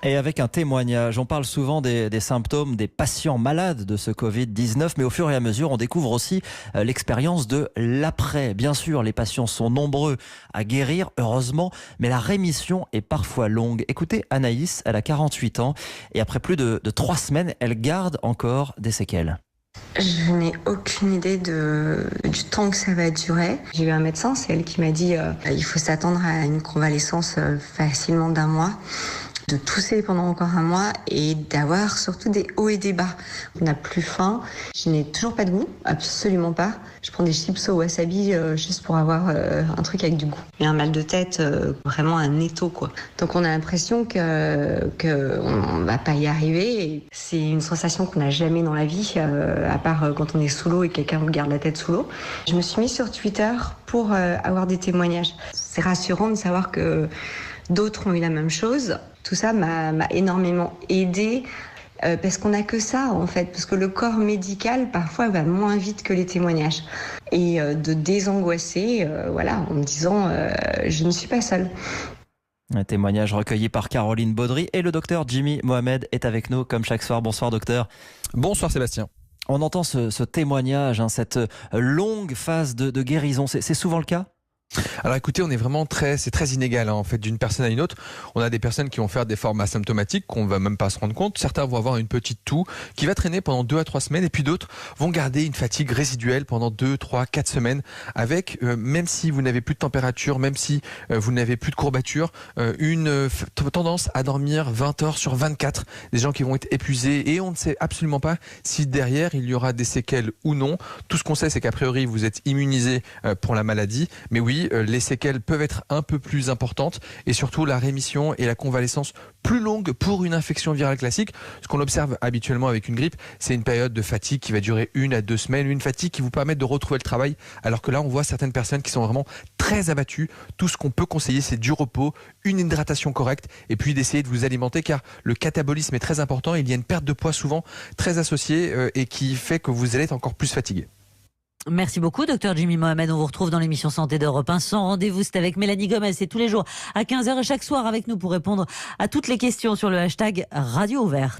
Et avec un témoignage, on parle souvent des symptômes des patients malades de ce Covid-19, mais au fur et à mesure, on découvre aussi l'expérience de l'après. Bien sûr, les patients sont nombreux à guérir, heureusement, mais la rémission est parfois longue. Écoutez, Anaïs, elle a 48 ans et après plus de 3 semaines, elle garde encore des séquelles. Je n'ai aucune idée du temps que ça va durer. J'ai eu un médecin, c'est elle qui m'a dit il faut s'attendre à une convalescence facilement d'1 mois, de tousser pendant encore 1 mois et d'avoir surtout des hauts et des bas. On n'a plus faim, je n'ai toujours pas de goût, absolument pas. Je prends des chips au wasabi juste pour avoir un truc avec du goût. Et un mal de tête, vraiment un étau quoi. Donc on a l'impression que on va pas y arriver. Et c'est une sensation qu'on n'a jamais dans la vie, à part quand on est sous l'eau et quelqu'un vous garde la tête sous l'eau. Je me suis mise sur Twitter pour avoir des témoignages. C'est rassurant de savoir que d'autres ont eu la même chose. Tout ça m'a énormément aidée parce qu'on n'a que ça en fait, parce que le corps médical parfois va moins vite que les témoignages. Et de désangoisser, en me disant je ne suis pas seule. Un témoignage recueilli par Caroline Baudry et le docteur Jimmy Mohamed est avec nous comme chaque soir. Bonsoir docteur. Bonsoir Sébastien. On entend ce témoignage, cette longue phase de guérison. C'est souvent le cas ? Alors écoutez, c'est très inégal en fait d'une personne à une autre. On a des personnes qui vont faire des formes asymptomatiques qu'on va même pas se rendre compte. Certains vont avoir une petite toux qui va traîner pendant 2 à 3 semaines et puis d'autres vont garder une fatigue résiduelle pendant 2, 3, 4 semaines avec, même si vous n'avez plus de température, même si vous n'avez plus de courbature, une tendance à dormir 20 heures sur 24. Des gens qui vont être épuisés et on ne sait absolument pas si derrière il y aura des séquelles ou non. Tout ce qu'on sait, c'est qu'a priori vous êtes immunisé pour la maladie. Mais oui, les séquelles peuvent être un peu plus importantes et surtout la rémission et la convalescence plus longue pour une infection virale classique. Ce qu'on observe habituellement avec une grippe, c'est une période de fatigue qui va durer 1 à 2 semaines, une fatigue qui vous permet de retrouver le travail, alors que là on voit certaines personnes qui sont vraiment très abattues. Tout ce qu'on peut conseiller, c'est du repos, une hydratation correcte et puis d'essayer de vous alimenter car le catabolisme est très important. Il y a une perte de poids souvent très associée et qui fait que vous allez être encore plus fatigué. Merci beaucoup, docteur Jimmy Mohamed. On vous retrouve dans l'émission Santé d'Europe 1. Sans rendez-vous, c'est avec Mélanie Gomez. C'est tous les jours à 15h et chaque soir avec nous pour répondre à toutes les questions sur le hashtag Radio Ouverte.